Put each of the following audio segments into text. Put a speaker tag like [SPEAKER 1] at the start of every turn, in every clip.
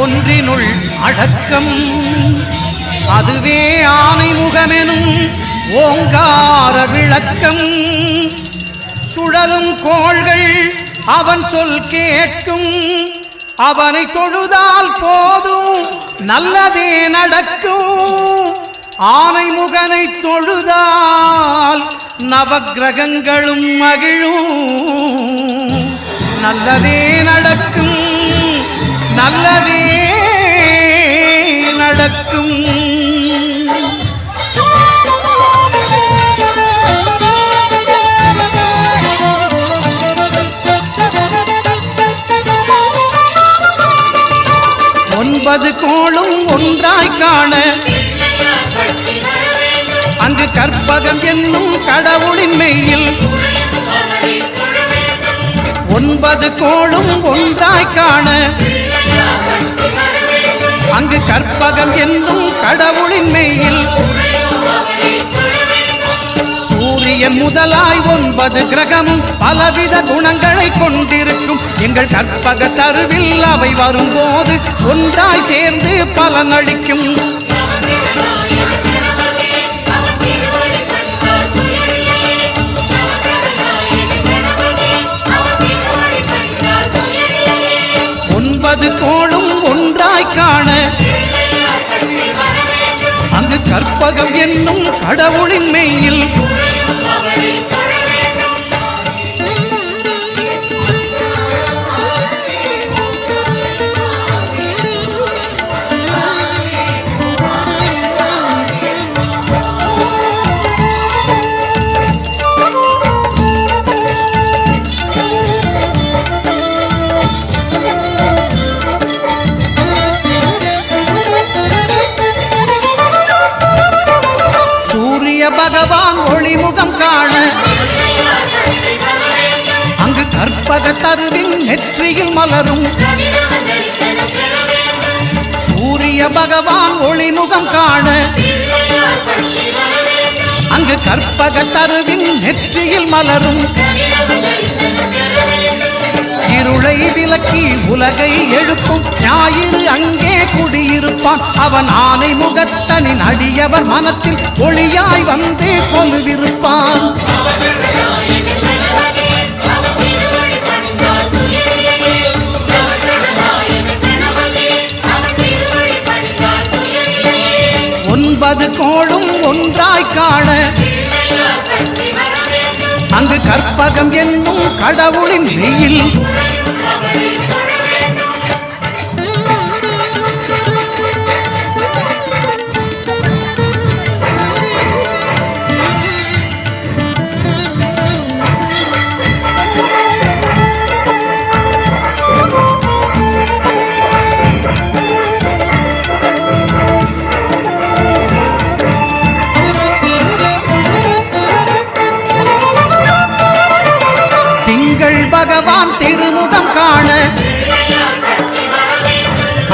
[SPEAKER 1] ஒன்றினுள் அடக்கம். அதுவே ஆனை முகமெனும் ஓங்கார விளக்கம். சுழலும் கோள்கள் அவன் சொல் கேட்கும். அவனை தொழுதால் போதும் நல்லதே நடக்கும். ஆனை முகனை தொழுதால் நவக்கிரகங்களும் மகிழும். நல்லதே நடக்கும், நல்லதே நடக்கும். ஒன்பது கோளும் ஒன்றாய் காண அங்கு கற்பகம் என்னும் கடவுளின் மெய்யில். ஒன்பது கோளும் ஒன்றாய் காண அங்கு கற்பகம் என்னும் கடவுளின் மெய்யில். சூரியன் முதலாய் 9 கிரகமும் பலவித குணங்களை கொண்டிருக்கும். எங்கள் கற்பக தருவில் அவை வரும்போது ஒன்றாய் சேர்ந்து பலனளிக்கும். கோளும் ஒன்றாய் காண அங்கு கற்பகம் என்னும் கடவுளின் மெய்யில். பகவான் ஒளிமுகம் காண அங்கு கற்பக தருவின் நெற்றியில் மலரும். சூரிய பகவான் ஒளிமுகம் காண அங்கு கற்பக தருவின் நெற்றியில் மலரும். இருளை விலக்கி உலகை எழுப்பும் ஞாயிறு அங்கே குடியிருப்பான். அவன் ஆனை முகத்தனின் அடியவர் மனத்தில் ஒளியாய் வந்து கொலுவிருப்பான். ஒன்பது கோளும் ஒன்றாய் காண அங்கு கற்பகம் என்னும் கடவுளின் மெய்யில். பகவான் திருமுகம் காண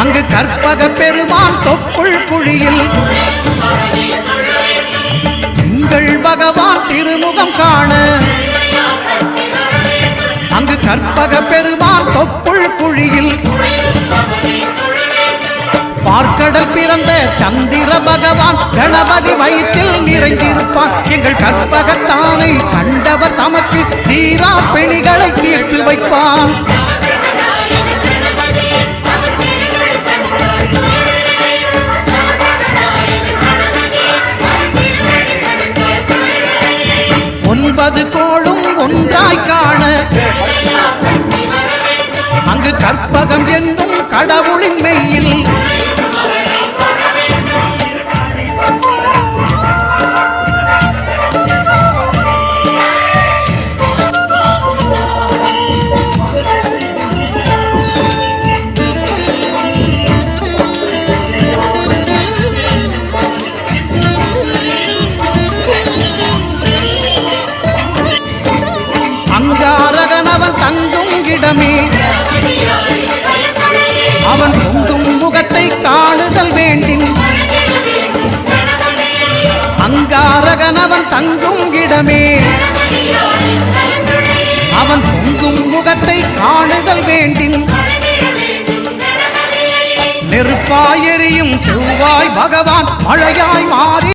[SPEAKER 1] அங்கு கற்பக பெருமான் தொப்புள் குழியில். திங்கள் பகவான் திருமுகம் காண அங்கு கற்பக பெருமான் தொப்புள் குழியில். பார்க்கடல் பிறந்த சந்திர பகவான் கணபதி வயிற்றில் நிறைந்திருப்பான். எங்கள் கற்பகத்தானை கண்டவர் தமக்கு தீரா பிணிகளை தீர்த்து வைப்பான். ஒன்பது கோளும் ஒன்றாய் காண அங்கு கற்பகம் என்னும் கடவுளின் மெய்யில். அங்காரகனவன் தங்கும் இடமே அவன் பொங்கும் முகத்தை காணுதல் வேண்டின். அங்காரகனவன் தங்கும் இடமே அவன் பொங்கும் முகத்தை காணுதல் வேண்டின். நெருப்பாய் எரியும் செவ்வாய் பகவான் மழையாய் மாறி